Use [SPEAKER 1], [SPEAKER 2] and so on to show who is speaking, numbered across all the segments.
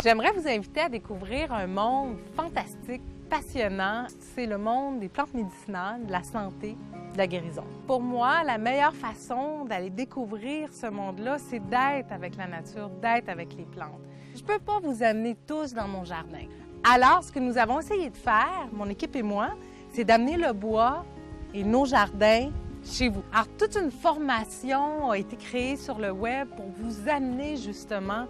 [SPEAKER 1] J'aimerais vous inviter à découvrir un monde fantastique, passionnant. C'est le monde des plantes médicinales, de la santé, de la guérison. Pour moi, la meilleure façon d'aller découvrir ce monde-là, c'est d'être avec la nature, d'être avec les plantes. Je ne peux pas vous amener tous dans mon jardin. Alors, ce que nous avons essayé de faire, mon équipe et moi, c'est d'amener le bois et nos jardins chez vous. Alors, toute une formation a été créée sur le web pour vous amener justement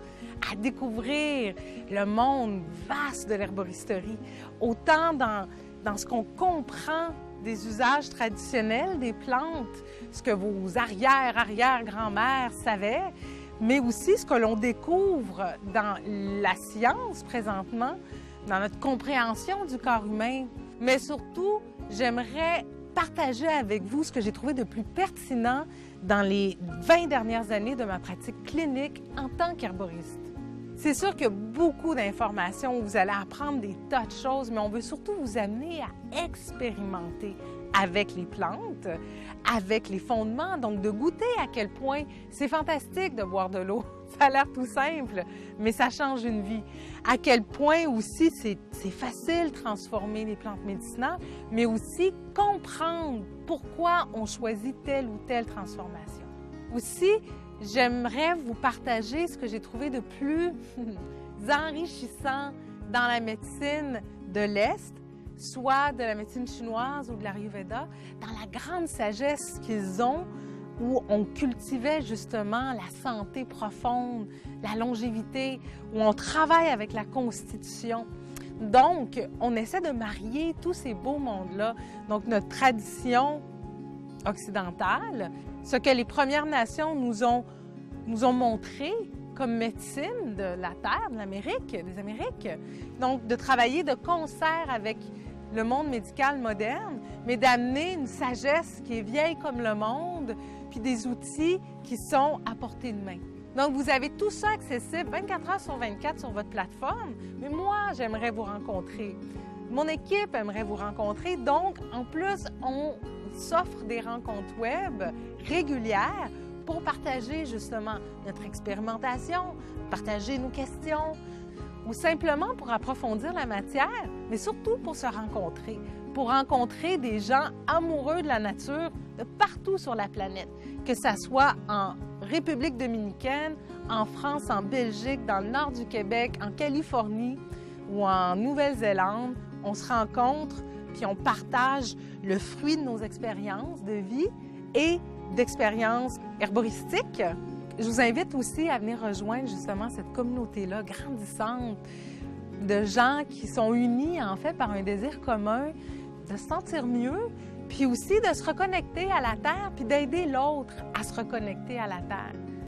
[SPEAKER 1] à découvrir le monde vaste de l'herboristerie, autant dans ce qu'on comprend des usages traditionnels des plantes, ce que vos arrière-arrière-grand-mères savaient, mais aussi ce que l'on découvre dans la science présentement, dans notre compréhension du corps humain. Mais surtout, j'aimerais partager avec vous ce que j'ai trouvé de plus pertinent dans les 20 dernières années de ma pratique clinique en tant qu'herboriste. C'est sûr qu'il y a beaucoup d'informations, vous allez apprendre des tas de choses, mais on veut surtout vous amener à expérimenter avec les plantes, avec les fondements, donc de goûter à quel point c'est fantastique de boire de l'eau. Ça a l'air tout simple, mais ça change une vie. À quel point aussi c'est facile de transformer les plantes médicinales, mais aussi comprendre pourquoi on choisit telle ou telle transformation. Aussi, j'aimerais vous partager ce que j'ai trouvé de plus enrichissant dans la médecine de l'Est, soit de la médecine chinoise ou de l'Ayurveda, dans la grande sagesse qu'ils ont, où on cultivait justement la santé profonde, la longévité, où on travaille avec la constitution. Donc, on essaie de marier tous ces beaux mondes-là. Donc, notre tradition occidentale, ce que les Premières Nations nous ont montré comme médecine de la Terre, de l'Amérique, des Amériques. Donc, de travailler de concert avec le monde médical moderne, mais d'amener une sagesse qui est vieille comme le monde, puis des outils qui sont à portée de main. Donc, vous avez tout ça accessible 24 heures sur 24 sur votre plateforme, mais moi, j'aimerais vous rencontrer. Mon équipe aimerait vous rencontrer, donc, en plus, on s'offre des rencontres web régulières pour partager justement notre expérimentation, partager nos questions, ou simplement pour approfondir la matière, mais surtout pour se rencontrer, pour rencontrer des gens amoureux de la nature de partout sur la planète, que ça soit en République dominicaine, en France, en Belgique, dans le nord du Québec, en Californie ou en Nouvelle-Zélande. On se rencontre puis on partage le fruit de nos expériences de vie et d'expériences herboristiques. Je vous invite aussi à venir rejoindre justement cette communauté-là grandissante de gens qui sont unis en fait par un désir commun de se sentir mieux, puis aussi de se reconnecter à la Terre, puis d'aider l'autre à se reconnecter à la Terre.